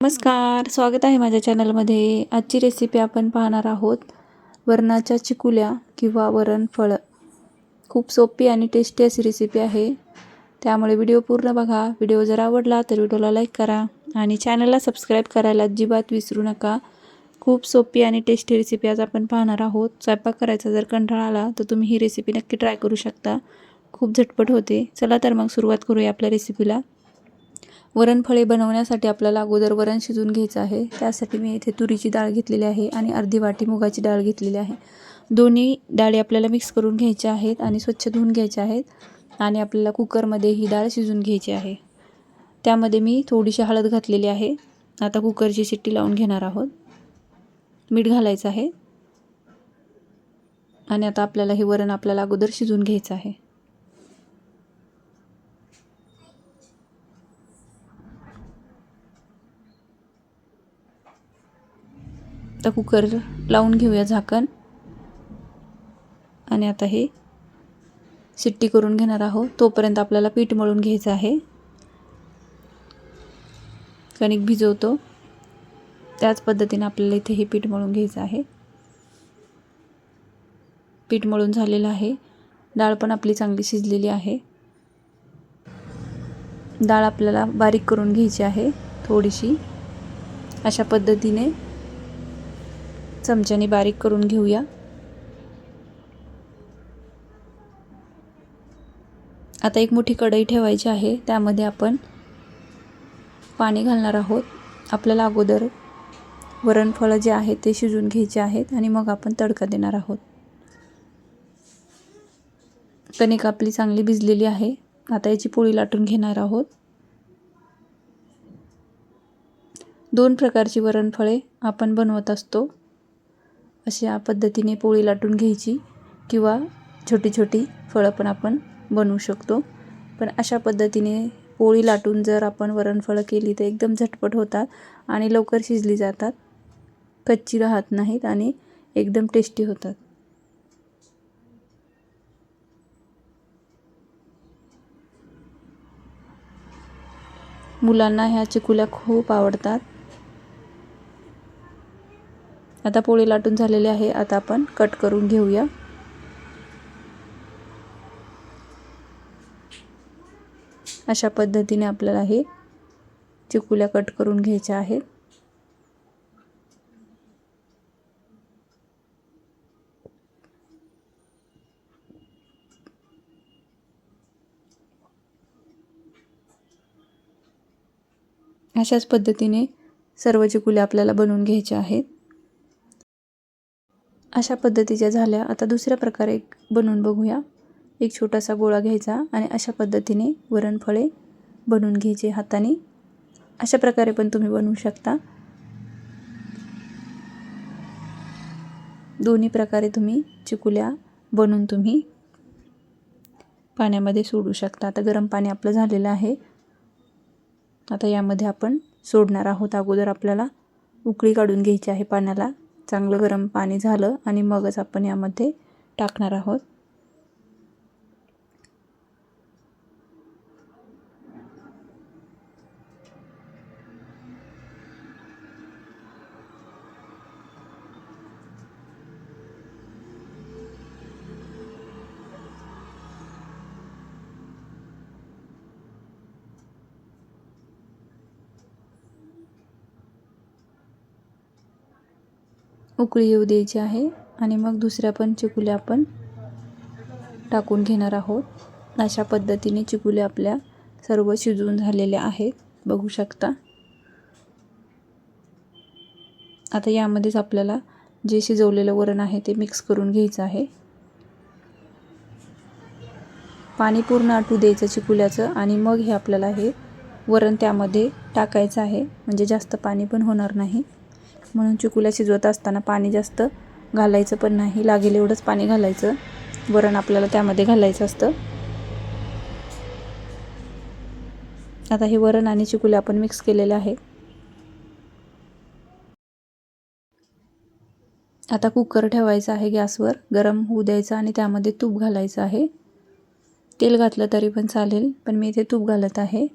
नमस्कार, स्वागत आहे माझ्या चॅनलमध्ये। आजची रेसिपी आपण पाहणार आहोत वरणाच्या चिकुल्या किंवा वरण फळ। खूप सोपी आणि टेस्टी अशी रेसिपी आहे, त्यामुळे व्हिडिओ पूर्ण बघा। व्हिडिओ जर आवडला तर व्हिडिओला लाईक करा आणि चॅनलला सबस्क्राईब करायला अजिबात विसरू नका। खूप सोपी आणि टेस्टी रेसिपी आज आपण पाहणार आहोत। स्वयंपाक करायचा जर कंटाळा आला तर तुम्ही ही रेसिपी नक्की ट्राय करू शकता। खूप झटपट होते। चला तर मग सुरुवात करूया आपल्या रेसिपीला। वरणफळे बनवण्यासाठी आपल्याला अगोदर वरण शिजवून घ्यायचं आहे। त्यासाठी मी इथे तुरीची डाळ घेतलेली आहे आणि अर्धी वाटी मुगाची डाळ घेतलेली आहे। दोन्ही डाळी आपल्याला मिक्स करून घ्यायच्या आहेत आणि स्वच्छ धुवून घ्यायच्या आहेत आणि आपल्याला कुकरमध्ये ही डाळ शिजवून घ्यायची आहे। त्यामध्ये मी थोडीशी हळद घातलेली आहे। आता कुकरची शिट्टी लावून घेणार आहोत। मीठ घालायचं आहे आणि आता आपल्याला हे वरण आपल्याला अगोदर शिजवून घ्यायचं आहे। आता कुकर लावून घेऊया झाकण आणि आता हे शिट्टी करून घेणार आहोत। तोपर्यंत आपल्याला पीठ मळून घ्यायचं आहे। कणिक भिजवतो त्याच पद्धतीने आपल्याला इथे हे पीठ मळून घ्यायचं आहे। पीठ मळून झालेलं आहे। डाळ पण आपली चांगली शिजलेली आहे। डाळ आपल्याला बारीक करून घ्यायची आहे थोडीशी। अशा पद्धतीने चमच्याने बारीक करून घेऊया। आता एक मोठी कढई ठेवायची आहे। त्यामध्ये आपण पाणी घालणार आहोत। आपल्याला अगोदर वरणफळ जे आहे ते शिजवून घ्यायचे आहेत आणि मग आपण तडका देणार आहोत। कणिक आपली चांगली भिजलेली आहे। आता याची पोळी लाटून घेणार आहोत। दोन प्रकारची वरणफळे आपण बनवत असतो। अशा पद्धतीने पोळी लाटून घ्यायची किंवा छोटी छोटी फळं पण आपण बनवू शकतो। पण अशा पद्धतीने पोळी लाटून जर आपण वरणफळं केली तर एकदम झटपट होतात आणि लवकर शिजली जातात, कच्ची राहत नाहीत आणि एकदम टेस्टी होतात। मुलांना ह्या चिकुल्या खूप आवडतात। आता पोळी लाटून झालेली आहे। आता आपण कट करून घेऊया। अशा पद्धतीने आपल्याला हे चिकुल्या कट करून घ्यायच्या आहेत। अशाच पद्धतीने सर्व चिकुल्या आपल्याला बनवून घ्यायच्या आहेत। अशा पद्धतीच्या झाल्या। आता दुसऱ्या प्रकारे बनवून बघूया। एक छोटासा गोळा घ्यायचा आणि अशा पद्धतीने वरणफळे बनवून घ्यायचे हाताने। अशा प्रकारे पण तुम्ही बनवू शकता। दोन्ही प्रकारे तुम्ही चिकुल्या बनवून तुम्ही पाण्यामध्ये सोडू शकता। आता गरम पाणी आपलं झालेलं आहे। आता यामध्ये आपण सोडणार आहोत। अगोदर आपल्याला उकळी काढून घ्यायची आहे पाण्याला। चांगलं गरम पाणी झालं आणि मगच आपण यामध्ये टाकणार आहोत। उकळी येऊ द्यायची आहे आणि मग दुसऱ्या पण चिकुल्या आपण टाकून घेणार आहोत। अशा पद्धतीने चिकुल्या आपल्या सर्व शिजवून झालेल्या आहेत, बघू शकता। आता यामध्येच आपल्याला जे शिजवलेलं वरण आहे ते मिक्स करून घ्यायचं आहे। पाणी पूर्ण आटू द्यायचं चिकुल्याचं आणि मग हे आपल्याला हे वरण त्यामध्ये टाकायचं आहे, म्हणजे जास्त पाणी पण होणार नाही। म्हणून चिकुल्या शिजवत असताना पाणी जास्त घालायचं पण नाही, लागेल एवढंच पाणी घालायचं। वरण आपल्याला त्यामध्ये घालायचं असतं। आता हे वरण आणि चिकुल्या आपण मिक्स केलेले आहे। आता कुकर ठेवायचा आहे गॅसवर, गरम होऊ द्यायचा आणि त्यामध्ये तूप घालायचं आहे। तेल घातलं तरी पण चालेल, पण मी इथे तूप घालत आहे।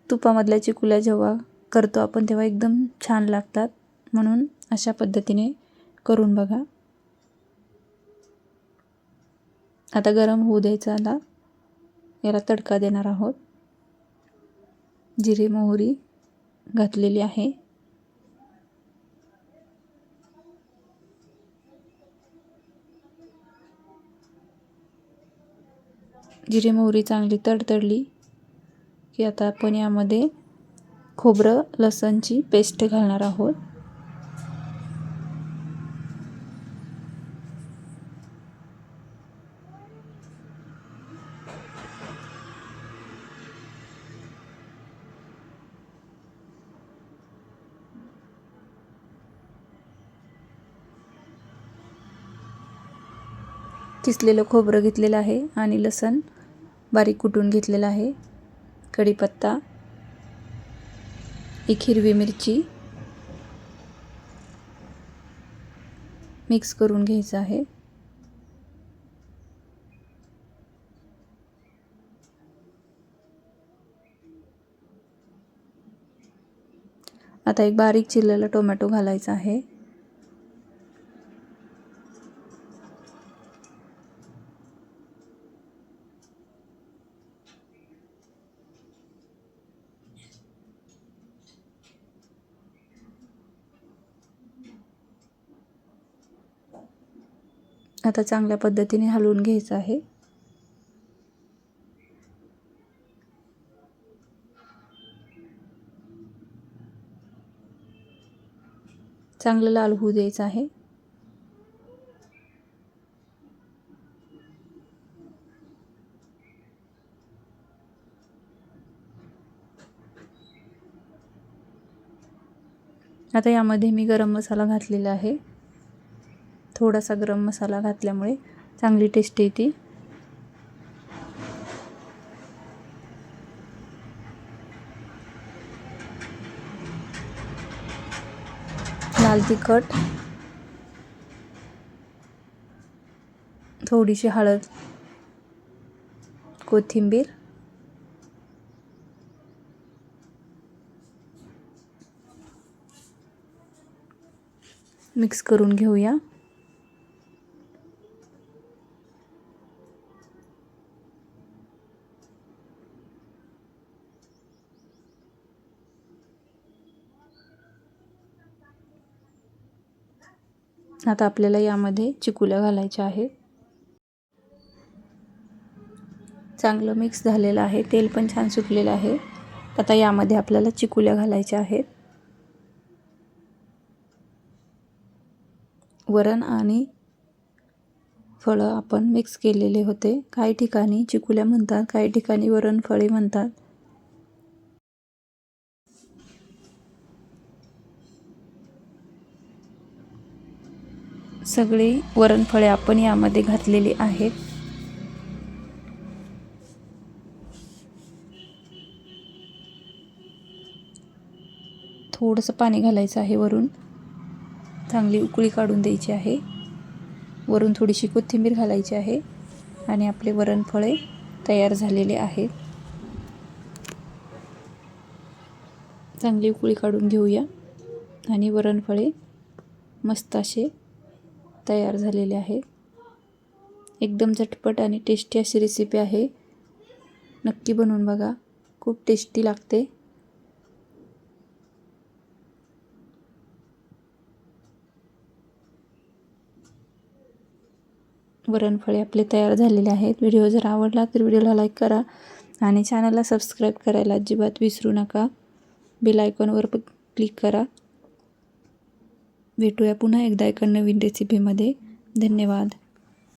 तुपामधल्या चिकुल्या जेव्हा करतो आपण तेव्हा एकदम छान लागतात. म्हणून अशा पद्धतीने करून बघा. आता गरम होऊ द्यायचा. आता याला तडका देणार आहोत. जिरे मोहरी घातलेली आहे. जिरे मोहरी चांगली तडतडली की आता आपण यामध्ये खोबरं लसणची पेस्ट घालणार आहोत. किसलेलं खोबरं घेतलेलं आहे आणि लसण बारीक कुटून घेतलेला आहे. कढीपत्ता, एक हिरवी मिरची मिक्स करून घ्यायचं आहे. आता एक बारीक चिरलेला टोमॅटो घालायचा आहे. आता चांगल्या पद्धतीने हलवून घ्यायचं आहे. चांगलं लाल होऊ द्यायचं आहे. आता यामध्ये मी गरम मसाला घातलेला आहे. थोडासा गरम मसाला घातल्यामुळे चांगली टेस्ट येते. लाल तिखट, थोडीशी हळद, कोथिंबीर, मिक्स करून घेऊया. आता आपल्याला यामध्ये चिकुल्या घालायच्या आहेत. चांगलं मिक्स झालेलं आहे. तेल पण छान सुटलेलं आहे. आता यामध्ये आपल्याला चिकुल्या घालायच्या आहेत. वरण आणि फळं आपण मिक्स केलेले होते. काही ठिकाणी चिकुल्या म्हणतात, काही ठिकाणी वरण फळे म्हणतात. सगळे वरण फळे आपण यामध्ये घातलेली आहेत. थोडंसं पाणी घालायचं आहे वरून. चांगली उकळी काढून द्यायची आहे. वरून थोडीशी कोथिंबीर घालायची आहे आणि आपले वरण फळे तयार झालेले आहेत. चांगली उकळी काढून घेऊया आणि वरण फळे मस्त असे तयार झालेले आहेत. एकदम झटपट आणि टेस्टी अशी रेसिपी आहे. नक्की बनवून बघा. खूप टेस्टी लागते. वरणफळे आपले तयार झालेले आहेत. व्हिडिओ जर आवडला तर व्हिडिओला लाईक करा आणि चॅनलला सबस्क्राईब करायला अजिबात विसरू नका. बेल आयकॉनवर क्लिक करा. भेटूया पुन्हा एकदा एका नवीन रेसिपीमध्ये. धन्यवाद.